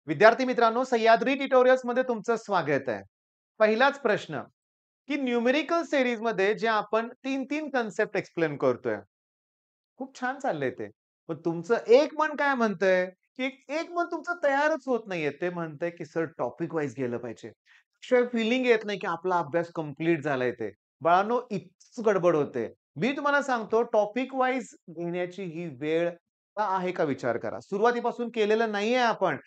विद्यार्थी मित्रांनो, सह्याद्री ट्युटोरियल्स मध्ये तुमचं स्वागत आहे. पहिलाच प्रश्न, की न्यूमेरिकल सीरीजमध्ये जे आपण 3-3 कन्सेप्ट एक्सप्लेन करतोय. खूप छान चाललंय ते. पण तुमचं एक मन काय म्हणतंय, की एक मन तुमचं तयारच होत नाहीये. ते म्हणतंय, की सर टॉपिक वाईज गेलं पाहिजे. शिवाय फीलिंग येत नाही, की आपला अभ्यास कंप्लीट झालाय ते. बाळांनो, इतकीच गडबड होते. मी तुम्हाला सांगतो टॉपिक वाईज घेण्याची ही वेळ का आहे का विचार करा. सुरुवातीपासून केलेलं नाहीये आपण.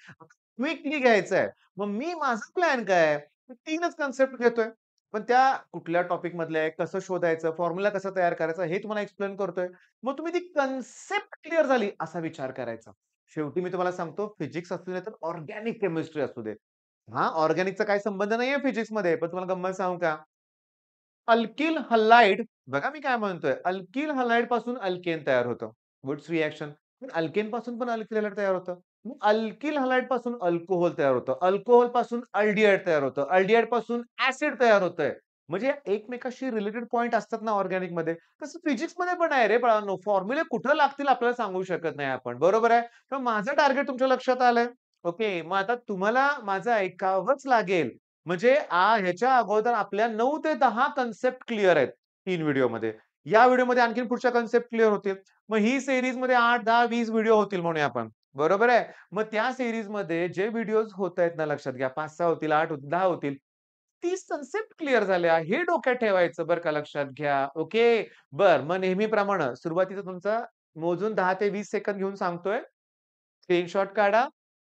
क्विकली घ्यायचंय. मग मी माझा प्लॅन काय आहे? 3च कन्सेप्ट घेतोय. पण त्या कुठल्या टॉपिक मधल्या आहे, कसं शोधायचं, फॉर्म्युला कसा तयार करायचा हे तुम्हाला एक्सप्लेन करतोय. मग तुम्ही ती कन्सेप्ट क्लिअर झाली असा विचार करायचा. शेवटी मी तुम्हाला सांगतो फिजिक्स असू दे तर ऑर्गॅनिक केमिस्ट्री असू दे. हां, ऑर्गॅनिकचा काही संबंध नाहीये फिजिक्समध्ये. पण तुम्हाला गंमत सांगू का? अल्किल हलाइड बघा मी काय म्हणतोय. अल्किल हलाइड पासून अल्केन तयार होतं. Wurtz reaction. अल्केन पासून पण अल्किल हलाइड तयार होतं. मग अल्किल हलाइड पासून अल्कोहोल तयार होतं. अल्कोहोल पासून अल्डिहाइड तयार होतं. अल्डिहाइड पासून ॲसिड तयार होतंय. म्हणजे एकमेकांशी रिलेटेड पॉइंट असतात ना ऑर्गॅनिकमध्ये. तसं फिजिक्समध्ये पण आहे रे बाळांनो. फॉर्म्युले कुठं लागतील आपल्याला सांगू शकत नाही आपण. बरोबर आहे? तर माझं टार्गेट तुमच्या लक्षात आलंय. ओके. मग आता तुम्हाला माझं ऐकावंच लागेल. म्हणजे ह्याच्या अगोदर आपल्या 9 ते 10 कन्सेप्ट क्लिअर आहेत 3 व्हिडिओमध्ये. या व्हिडिओमध्ये आणखीन पुढच्या कन्सेप्ट क्लिअर होतील. मग ही सीरीजमध्ये 8, 10, 20 व्हिडिओ होतील म्हणूया आपण. बरोबर आहे? मग त्या सीरीजमध्ये जे व्हिडिओज होतायत ना लक्षात घ्या 5-6 होतील, 8 होतील, 10 होतील. 30 कन्सेप्ट क्लिअर झाल्या हे डोक्यात ठेवायचं बरं का लक्षात घ्या. ओके. बरं मग नेहमीप्रमाणे सुरुवातीचा तुमचा मोजून 10 ते 20 सेकंद घेऊन सांगतोय. स्क्रीनशॉट काढा,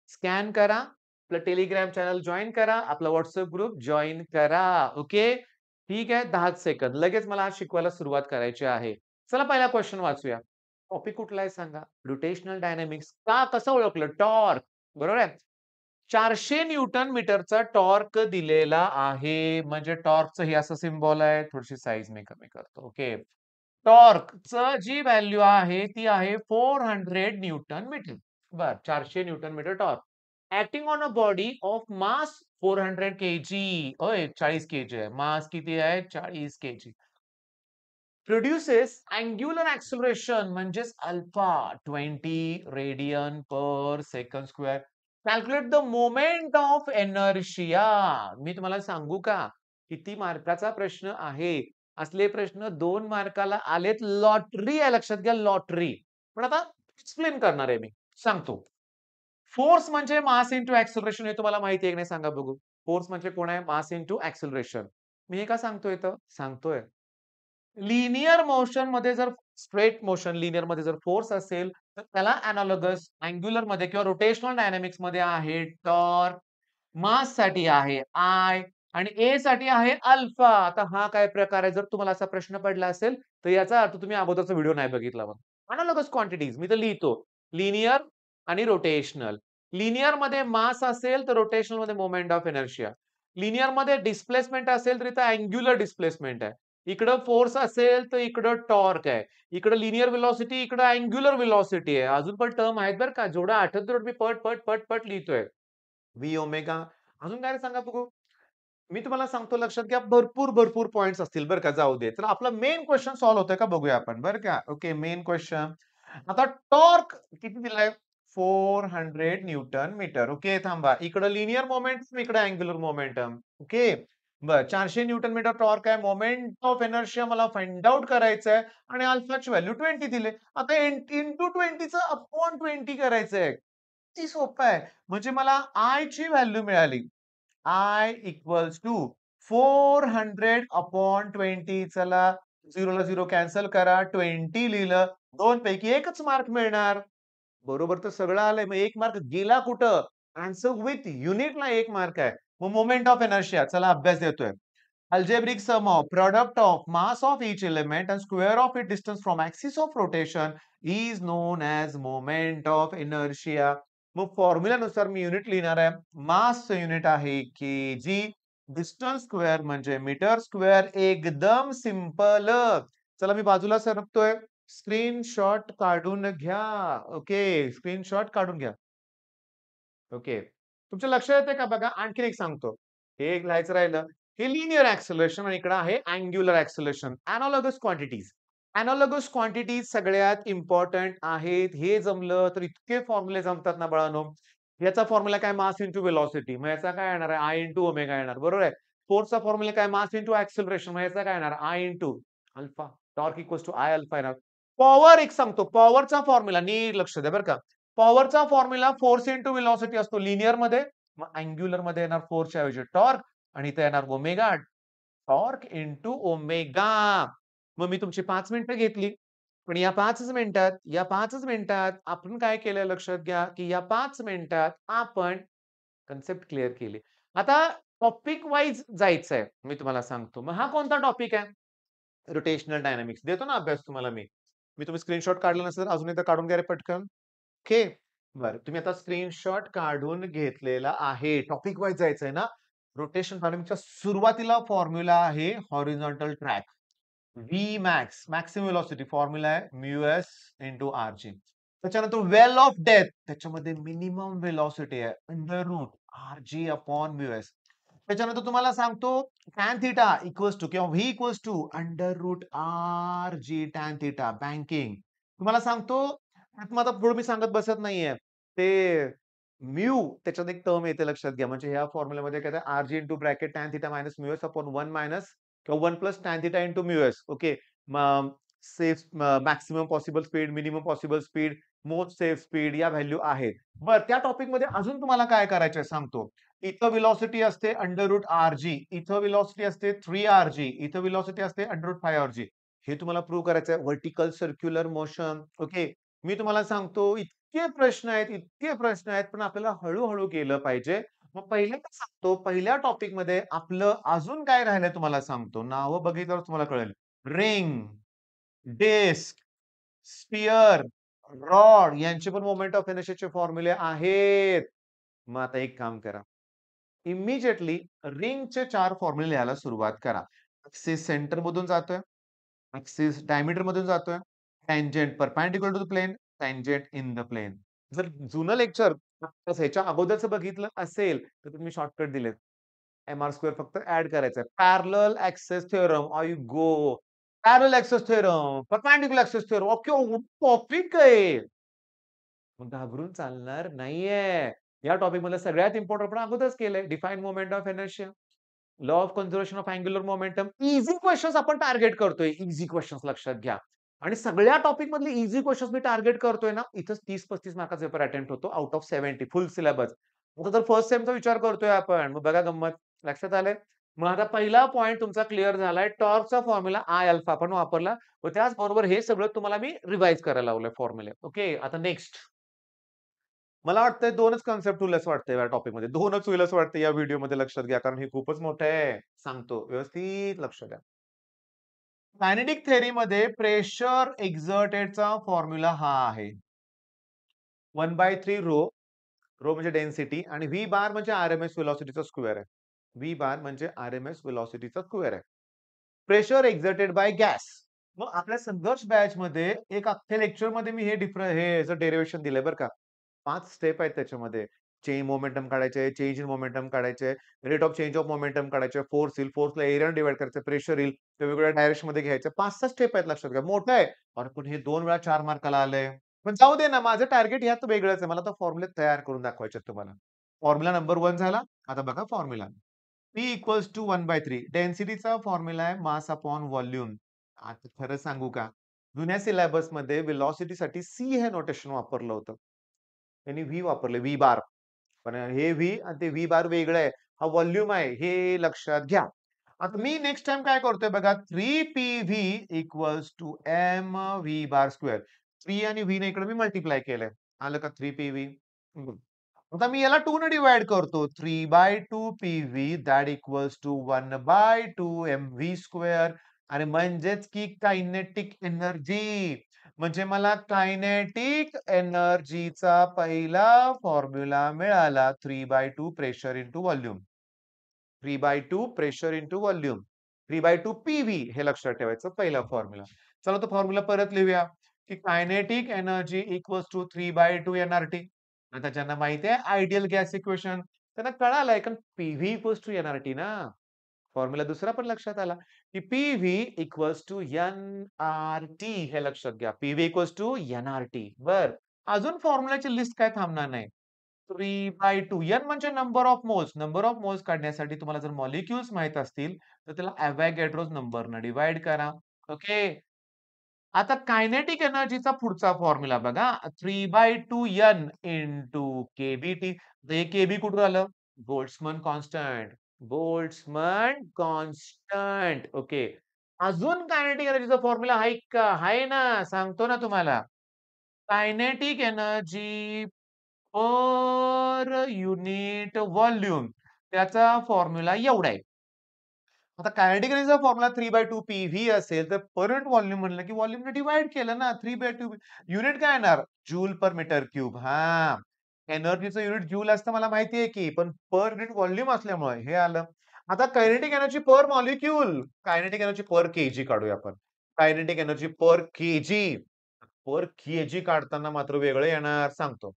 स्कॅन करा, आपलं टेलिग्राम चॅनल जॉइन करा, आपला WhatsApp ग्रुप जॉइन करा. ओके. ठीक आहे. 10च सेकंद. लगेच मला आज शिकवायला सुरुवात करायची आहे. चला पहिला क्वेशन वाचूया. टॉपिक कुठला आहे सांगा? Rotational dynamics. का कसं ओळखलं? टॉर्क. बरोबर आहे. 400 न्यूटन मीटरचा टॉर्क दिलेला आहे. म्हणजे टॉर्कचं हे असं सिम्बॉल आहे. थोडीशी साइज मी कमी करतो. ओके. टॉर्कचं जी व्हॅल्यू आहे ती आहे 400 न्यूटन मीटर. बरं 400 newton metre torque. Acting on a body of mass 400 KG. होय 40 केजी आहे. मास किती आहे? 40 केजी. प्रोड्युसेस अँग्युलर ॲक्सेलरेशन म्हणजेच alpha 20 radian per second square. Calculate the moment of inertia. मी तुम्हाला सांगू का? किती मार्काचा प्रश्न आहे? असले प्रश्न 2 मार्काला आलेत. लॉटरी आहे लक्षात घ्या लॉटरी. पण आता एक्सप्लेन करणार आहे मी. सांगतो. फोर्स म्हणजे मास इंटू ॲक्सेलरेशन हे तुम्हाला माहिती आहे की नाही सांगा बघू? फोर्स म्हणजे कोण आहे? Mass into acceleration. मी हे का सांगतोय इथं? सांगतोय. लिनियर मोशनमध्ये जर स्ट्रेट मोशन लिनियरमध्ये जर फोर्स असेल, तर त्याला एनालॉगस अँग्युलरमध्ये किंवा रोटेशनल डायनामिक्समध्ये आहे टॉर्क. माससाठी आहे आय आणि ए साठी आहे अल्फा. आता हा काय प्रकार आहे? जर तुम्हाला असा प्रश्न पडला असेल, तर याचा अर्थ तुम्ही अगोदरचा व्हिडिओ नाही बघितला मग. एनालॉगस क्वांटिटीज मी तर लिहितो. लिनियर आणि रोटेशनल. लिनियरमध्ये मास असेल, तर रोटेशनलमध्ये मोमेंट ऑफ इनर्शिया. लिनियरमध्ये डिस्प्लेसमेंट असेल, तर इथं अँग्युलर डिस्प्लेसमेंट आहे. इकडं फोर्स असेल, तर इकडं टॉर्क आहे. इकडं लिनियर व्हेलॉसिटी, इकडं अँग्युलर व्हेलॉसिटी आहे. अजून पण टर्म आहेत बरं का. जेवढं आठवतं तेवढं मी पट लिहितोय. V omega. अजून काय सांगा बघू? मी तुम्हाला सांगतो लक्षात घ्या भरपूर पॉइंट्स असतील बरं का जाऊ दे. तर आपला मेन क्वेशन सॉल्व्ह होतोय का बघूया आपण बरं का. Okay main question. आता टॉर्क किती दिलाय? 400 न्यूटन मीटर. ओके थांबा. इकडं लिनियर मोमेंटम, इकडं अँग्युलर मोमेंटम. ओके. बरं 400 न्यूटन मीटर टॉर्क आहे. मोमेंट ऑफ इनर्शिया मला फाइंड आउट करायचं आहे आणि अल्फाची व्हॅल्यू 20 दिले. आता इंटू 20चं अपॉन 20 करायचंय. किती सोपं आहे. म्हणजे मला आय ची व्हॅल्यू मिळाली. I इक्वल्स टू 400 अपॉन 20 चला 0 ला 0 कॅन्सल करा 20 लिहिलं 2 पैकी एकच मार्क मिळणार. बरोबर तर सगळं आलंय. मग 1 मार्क गेला कुठं? आन्सर विथ युनिटला 1 मार्क आहे. मग मोमेंट ऑफ इनर्शिया चला अभ्यास देतोय. Algebraic sum of product of mass of each element and square of its distance from axis of rotation is known as moment of inertia. मग फॉर्म्युल्यानुसार मी unit लिहिणार आहे. मासचं unit आहे केजी. डिस्टन्स स्क्वेअर म्हणजे metre square. एकदम simple. चला मी बाजूला सरकतोय. Screenshot काढून घ्या. ओके. स्क्रीनशॉट काढून घ्या. ओके. तुमच्या लक्षात येतंय का बघा? आणखीन एक सांगतो. हे एक लिहायचं राहिलं. हे लिनियर ॲक्सेलरेशन आणि इकडं आहे angular acceleration. Analogous quantities. Analogous quantities सगळ्यात इम्पोर्टंट आहेत. हे जमलं तर इतके फॉर्म्युले जमतात ना बाळांनो. याचा फॉर्म्युला काय मास इंटू व्हेलॉसिटी, मग याचा काय येणार आहे आय इंटू ओमेगा येणार, बरोबर आहे. फोर्सचा फॉर्म्युला काय मास इंटू ऍक्सेलरेशन, मग याचा काय येणार I into alpha, torque equals to I alpha येणार. पॉवर एक सांगतो, पॉवरचा फॉर्म्युला नीट लक्ष द्या बरं का. पॉवरचा फॉर्म्युला फोर्स इंटू व्हेलॉसिटी असतो लिनियर मध्ये, मग अँग्युलर मध्ये येणार फोर्सच्या ऐवजी टॉर्क, आणि इथे येणार ओमेगा, टॉर्क इंटू ओमेगा. मग मी तुमची 5 मिनिटं घेतली. पण या 5च मिनिटात आपण काय केलं लक्षात घ्या, की या 5 मिनिटात आपण कन्सेप्ट क्लिअर केली. आता टॉपिक वाईज जायचंय. मी तुम्हाला सांगतो. मग हा कोणता टॉपिक आहे? Rotational dynamics. देतो ना अभ्यास तुम्हाला मी. मी तुम्ही स्क्रीनशॉट काढला नसेल तर अजून एकदा काढून घ्या रे पटकन. ओके. बरं. तुम्ही आता स्क्रीनशॉट काढून घेतलेला आहे. टॉपिक वाईज जायचंय ना? रोटेशन डायनामिक्सच्या सुरुवातीला फॉर्म्युला आहे horizontal track. V max, maximum velocity formula आहे mu S into R G. त्याच्यानंतर वेल ऑफ डेथ, त्याच्यामध्ये मिनिमम व्हेलॉसिटी आहे under root R G upon mu S. त्याच्यानंतर तुम्हाला सांगतो टॅन थिटा इक्वल्स टू किंवा V equals to under root R G tan theta banking. तुम्हाला सांगतो आता पुढे मी सांगत बसत नाहीये ते म्यू, त्याच्यात एक टर्म येते लक्षात घ्या, म्हणजे ह्या फॉर्म्युल्यामध्ये काय R g into bracket tan theta minus mu s upon 1 minus किंवा 1 plus tan theta into mu s. Okay. Safe maximum possible speed, minimum possible speed, most safe speed या व्हॅल्यू आहेत. बरं, त्या टॉपिक मध्ये अजून तुम्हाला काय करायचंय सांगतो. इथं व्हेलॉसिटी असते अंडर रूट आर जी, इथं व्हेलॉसिटी असते 3 आर जी, इथं व्हेलॉसिटी असते अंडर रूट 5 आर जी. हे तुम्हाला प्रूव्ह करायचं आहे. Vertical circular motion. ओके. मी तुम्हाला सांगतो इतके प्रश्न आहेत, पण आपल्याला हळू केलं पाहिजे. मग पहिल्यांदा सांगतो, पहिल्या टॉपिक मध्ये आपलं अजून काय राहिलंय तुम्हाला सांगतो. नावं बघितल्यावर तुम्हाला कळेल. रिंग, डिस्क, स्फिअर, रॉड यांचे पण मोमेंट ऑफ इनर्शियाचे फॉर्म्युले आहेत. मग आता एक काम करा. इमिजिएटली रिंगचे 4 फॉर्म्युले लिहायला सुरुवात करा. ॲक्सिस सेंटर मधून जातोय, ॲक्सिस डायमीटर मधून जातोय, tangent perpendicular to the plane, tangent in the plane. जर जुनं लेक्चर ह्याच्या अगोदरचं बघितलं असेल, तर तुम्ही शॉर्टकट दिलेत. एम-आर स्क्वेअर फक्त ॲड करायचा आहे. पॅरलल ॲक्सेस थिअरम, आई गो! Parallel axes theorem, perpendicular axes theorem. Okay, topic आहे. मग घाबरून चालणार नाहीये. या टॉपिक मधलं सगळ्यात इम्पोर्टंट आपण अगोदरच केलंय. Define moment of inertia, law of conservation of angular momentum. Easy questions आपण टार्गेट करतोय. ईझी क्वेशन्स लक्षात घ्या. आणि सगळ्या टॉपिक मधले ईझी क्वेशन्स मी टार्गेट करतोय ना, इथंच 30-35 मार्काचा पेपर अटेम्प्ट होतो आउट ऑफ 70 फुल सिलेबस. आता जर फर्स्ट सेमचा विचार करतोय आपण, मग बघा गंमत. लक्षात आलंय? मग आता पहिला पॉइंट तुमचा क्लिअर झालाय. टॉर्कचा फॉर्म्युला आय अल्फा आपण वापरला. व त्याचबरोबर हे सगळं तुम्हाला मी रिवाइज करायला लावलंय फॉर्म्युले. ओके. आता नेक्स्ट. मला वाटतंय 2च कन्सेप्ट होईल असं वाटतंय या टॉपिकमध्ये. 2च होईल असं वाटतंय या व्हिडिओमध्ये लक्षात घ्या. कारण हे खूपच मोठं आहे. सांगतो व्यवस्थित लक्ष द्या. कायनेटिक थिअरीमध्ये प्रेशर एक्झर्टेडचा फॉर्म्युला हा आहे. 1/3 रो, रो म्हणजे डेन्सिटी आणि व्ही बार म्हणजे आरएमएस व्हेलॉसिटीचा स्क्वेअर आहे. व्ही बार म्हणजे आरएमएस व्हेलॉसिटीचा स्क्वेअर आहे. Pressure exerted by gas. मग आपल्या संघर्ष बॅचमध्ये एक अख्ख्या लेक्चरमध्ये मी हे याचं डेरिव्हेशन दिलंय बरं का. 5 स्टेप आहेत त्याच्यामध्ये. चेंज मोमेंटम काढायचे, चेंज इन मोमेंटम काढायचे, rate of change of momentum काढायचे, फोर्स येईल, फोर्सला एरियाने डिव्हाईड करायचं, प्रेशर येईल, ते वेगवेगळ्या डायरेक्शनमध्ये घ्यायचं. 5-6 स्टेप आहेत लक्षात घ्या. मोठं आहे. अरे पण हे 2 वेळा 4 मार्काला आलंय. पण जाऊ दे ना, माझं टार्गेट ह्यात वेगळंच आहे. मला तर फॉर्म्युले तयार करून दाखवायचे तुम्हाला. फॉर्म्युला नंबर 1 झाला. आता बघा फॉर्म्युला. P equals to 1/3. डेन्सिटीचा फॉर्म्युला आहे मास अपॉन व्हॉल्यूम. आता खरं सांगू का? जुन्या सिलेबसमध्ये व्हेलॉसिटीसाठी C हे नोटेशन वापरलं होतं. त्यांनी व्ही वापरले, व्ही बार. पण हे व्ही आणि ते व्ही बार वेगळं आहे. हा व्हॉल्यूम आहे हे लक्षात घ्या. आता मी नेक्स्ट टाइम काय करतोय बघा 3PV equals to M V bar square. 3 आणि व्ही ने इकडे मी मल्टिप्लाय केलंय. आलं का 3PV? आता मी याला 2 ने डिव्हाइड करतो. 3/2 PV that equals to 1/2 MV square. आणि म्हणजेच की कायनेटिक एनर्जी. म्हणजे मला कायनेटिक एनर्जीचा पहिला फॉर्म्युला मिळाला 3/2 pressure into volume. 3/2 pressure into volume. 3/2 PV हे लक्षात ठेवायचं पहिला फॉर्म्युला. चला तो फॉर्म्युला परत लिहूया की kinetic energy equals to 3/2 NRT. आता ज्यांना माहिती आहे आयडियल गॅस इक्वेशन त्यांना कळालंय कारण पीव्ही इक्वल्स टू एनआरटी ना. फॉर्म्युला दुसरा पण लक्षात आला की पीव्ही इक्वल्स टू एनआरटी हे लक्षात घ्या. PV equals to NRT. बर, अजून फॉर्म्युलाची लिस्ट काय थांबणार नाही. 3/2 एन म्हणजे number of moles. Number of moles काढण्यासाठी तुम्हाला जर मॉलिक्युल्स माहीत असतील, तर त्याला अवोगॅड्रोस नंबरनं डिव्हाईड करा. ओके. आता कायनेटिक एनर्जीचा पुढचा फॉर्म्युला बघा. 3/2 एन इंटू केबीटी. तर हे केबी कुठून आलं? Boltzmann constant. Boltzmann constant. Okay. अजून कायनेटिक एनर्जीचा फॉर्म्युला आहे का? आहे ना, सांगतो ना तुम्हाला. Kinetic energy per unit volume त्याचा फॉर्म्युला एवढा आहे. आता कायनेटिक एनर्जीचा फॉर्म्युला 3/2 पीव्ही असेल, तर पर युनिट व्हॉल्यूम म्हणलं की व्हॉल्यूमने डिव्हाईड केलं ना. 3/2 युनिट काय येणार? Joule per metre cube. हां. एनर्जीचं युनिट जूल असतं मला माहिती आहे की, पण पर युनिट व्हॉल्यूम असल्यामुळे हे आलं. आता kinetic energy per molecule, kinetic energy पर केजी काढूया आपण. कायनेटिक एनर्जी पर केजी. पर केजी काढताना मात्र वेगळं येणार सांगतो.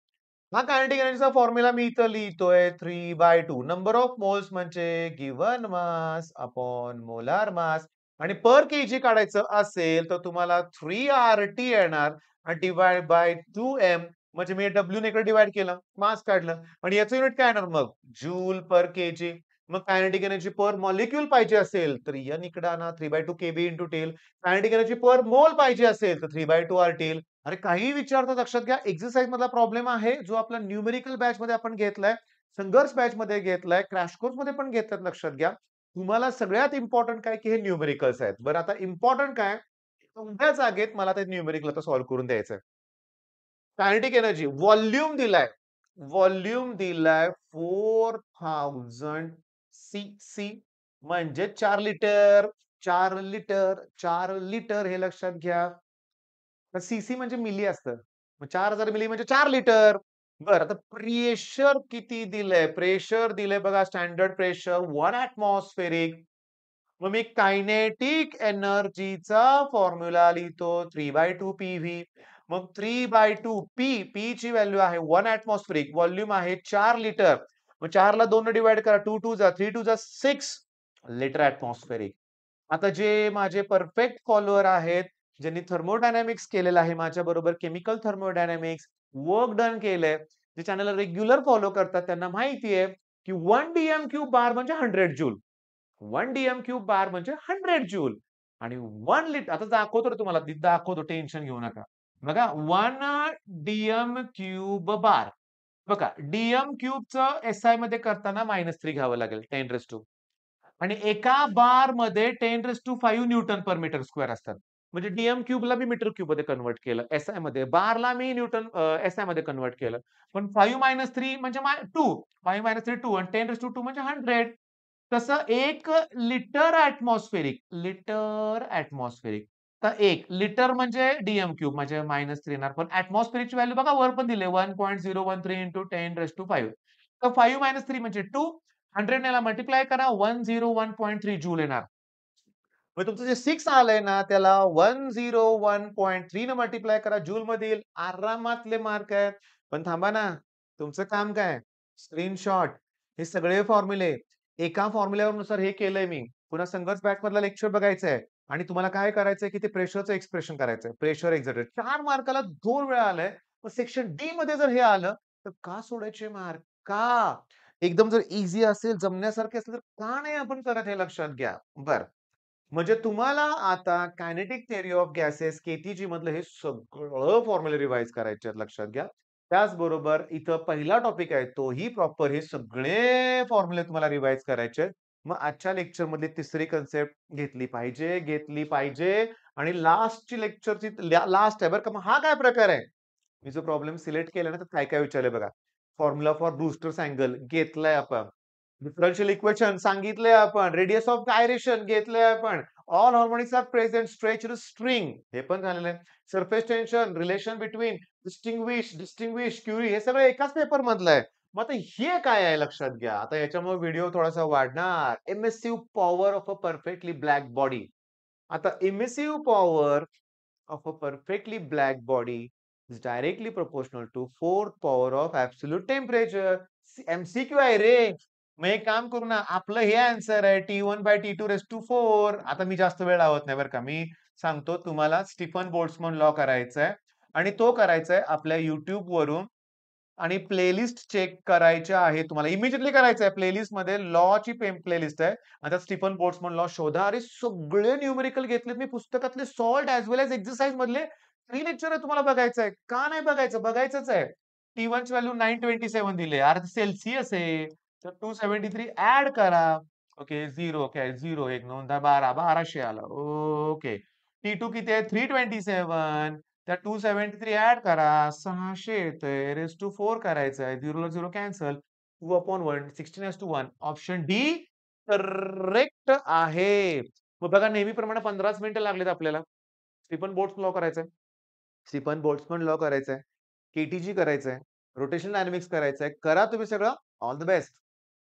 हा कायनेटिक एनर्जीचा फॉर्म्युला मी इथं लिहितोय 3/2. नंबर ऑफ मोल्स म्हणजे given mass upon molar mass आणि पर केजी काढायचं असेल तर तुम्हाला 3RT येणार आणि डिवाइड बाय 2M म्हणजे मी डब्ल्यू ने इकडे डिवाइड केलं, मास काढलं आणि याचं युनिट काय येणार मग? Joule per KG. मग कायनेटिक एनर्जी पर मॉलिक्यूल पाहिजे असेल तर N इकडे आणा 3/2 केबी इंटू टेल. कायनेटिक एनर्जी पर मोल पाहिजे असेल तर 3/2 RT. अरे काहीही विचारतात लक्षात घ्या. एक्सरसाइज मधला प्रॉब्लेम आहे जो आपला न्यूमेरिकल बॅच मध्ये आपण घेतलाय, संघर्ष बॅच मध्ये घेतलाय, क्रॅश कोर्स मध्ये पण घेतलात लक्षात घ्या. तुम्हाला सगळ्यात इम्पोर्टंट काय की हे न्यूमेरिकल्स आहेत. बरं आता इम्पोर्टंट काय? एवढ्या जागेत मला ते न्यूमेरिकल आता सॉल्व्ह करून द्यायचंय. कायनेटिक एनर्जी व्हॉल्यूम दिलाय. व्हॉल्यूम दिलाय 4000 सीसी म्हणजे 4 लिटर. 4 लिटर, 4 लिटर हे लक्षात घ्या. तर सीसी म्हणजे मिली असतं. मग 4000 मिली म्हणजे 4 लिटर. बरं आता प्रेशर किती दिलंय? प्रेशर दिलंय बघा स्टँडर्ड प्रेशर 1 एटमॉस्फेरिक. मग मी कायनेटिक एनर्जीचा फॉर्म्युला लिहितो 3/2 पीव्ही. मग 3/2 पी ची व्हॅल्यू आहे 1 एटमॉस्फेरिक. व्हॉल्यूम आहे 4 लिटर. मग 4 ला 2 ने डिव्हाईड करा. 2 2 जा 3 2 जा 6 लिटर एटमॉस्फेरिक. आता जे माझे परफेक्ट फॉलोअर आहेत, ज्यांनी थर्मोडायनामिक्स केलेलं आहे माझ्याबरोबर केमिकल थर्मोडायनामिक्स, वर्क डन केलंय, जे चॅनलला रेग्युलर फॉलो करतात त्यांना माहिती आहे, की 1 डीएम क्यूब बार म्हणजे 100 जूल. 1 डीएम क्यूब बार म्हणजे 100 जूल आणि 1 लिटर आता दाखवतो रे तुम्हाला, दाखवतो टेन्शन घेऊ नका. बघा 1 डीएम क्यूब बार. बघा डीएम क्यूबचं एसआय मध्ये करताना -3 घ्यावं लागेल 10 आणि एका बारमध्ये 10⁵ न्यूटन पर मीटर स्क्वेअर असतात. म्हणजे डीएम क्यूबला मी मीटर क्यूबमध्ये कन्व्हर्ट केलं एसआय मध्ये. बारला मी न्यूटन एसआय मध्ये कन्व्हर्ट केलं. पण 5-3 म्हणजे 2. 5-3 2 आणि 10⁵ म्हणजे 100. तसं 1 लिटर एटमॉस्फेरिक, लिटर एटमॉस्फेरिक. तर 1 लिटर म्हणजे डीएम क्यूब म्हणजे -3 येणार. पण एटमॉस्फेरिकची व्हॅल्यू बघा वर पण दिली 1.013 इंटू 10⁵. तर 5-3 म्हणजे 2. 100 ने याला मल्टिप्लाय करा 101.3 जूल येणार. मग तुमचं जे 6 आलंय ना त्याला 101.3 ने मल्टिप्लाय करा जूलमध्ये येईल. आरामातले मार्क आहेत. पण थांबा ना, तुमचं काम काय? स्क्रीनशॉट हे सगळे फॉर्म्युले एका फॉर्म्युल्यानुसार हे केलंय मी. पुन्हा संघर्ष बॅचमधला लेक्चर बघायचंय आणि तुम्हाला काय करायचंय की ते प्रेशरचं एक्सप्रेशन करायचंय. प्रेशर एक्झर्टेड 4 मार्काला 2 वेळा आलंय. मग सेक्शन डी मध्ये जर हे आलं, तर का सोडायचे मार्क? का? एकदम जर ईझी असेल, जमण्यासारखे असेल, तर का नाही आपण करत हे लक्षात घ्या. बरं. म्हणजे तुम्हाला आता kinetic theory of gases KTG मधलं हे सगळं फॉर्म्युला रिवाईज करायचे आहेत लक्षात घ्या. त्याचबरोबर इथं पहिला टॉपिक आहे तोही प्रॉपर हे सगळे फॉर्म्युले तुम्हाला रिवाईज करायचे आहेत. मग आजच्या लेक्चर मधली तिसरी कन्सेप्ट घेतली पाहिजे आणि लास्टची लेक्चरची लास्ट आहे बरं का. मग हा काय प्रकार आहे? मी जो प्रॉब्लेम सिलेक्ट केला ना, तर काय-काय विचारलंय बघा. फॉर्म्युला फॉर ब्रूस्टर्स अँगल घेतलाय आपण. डिफरन्शियल इक्वेशन सांगितलंय आपण. रेडियस ऑफ गायरेशन घेतलंय आपण. All harmonics are present stretched string हे पण झालेलं आहे. Surface tension, relation between distinguish, Curie हे सगळं एकाच पेपर मधलं आहे. मग आता हे काय आहे लक्षात घ्या. आता याच्यामुळे व्हिडिओ थोडासा वाढणार. Emissive power of a perfectly black body. आता emissive power of a perfectly black body is directly proportional to fourth power of absolute temperature. MCQ आहे रे. मग एक काम करू ना, आपलं हे आन्सर आहे T1/T2⁴. आता मी जास्त वेळ लावत नाही बरं का. मी सांगतो तुम्हाला स्टीफन बोल्ट्झमन लॉ करायचा आहे आणि तो करायचा आहे आपल्या YouTube वरून आणि प्लेलिस्ट चेक करायच्या आहे तुम्हाला. इमिजिएटली करायचं आहे. प्लेलिस्टमध्ये लॉची प्लेलिस्ट आहे. आता स्टीफन बोल्ट्झमन लॉ शोधा. अरे सगळे न्यूमेरिकल घेतलेत मी पुस्तकातले सॉल्ट ॲज वेल ॲज एक्सरसाइज मधले 3 लेक्चर तुम्हाला बघायचं आहे. का नाही बघायचं? बघायचंच आहे. T1ची व्हॅल्यू 927 दिली आहे. अरे सेल्सियस आहे. तर 273 ॲड करा. ओके 0 काय 0 1 9 10 12 1200 आलं. ओके. T2 किती आहे? 327 त्या 273 ॲड करा. 600 येतंय. रेज टू 4 करायचं आहे. 0 ला 0 कॅन्सल. 2/1 16:1 ऑप्शन डी करेक्ट आहे. मग बघा नेहमीप्रमाणे 15च मिनिटं लागलेत आपल्याला. स्टीफन बोल्ट्झ लॉ करायचा आहे. स्टीफन बोल्ट्झमन लॉ करायचा आहे. केटीजी करायचा आहे. रोटेशनल डायनामिक्स करायचं आहे. करा तुम्ही सगळं. All the best.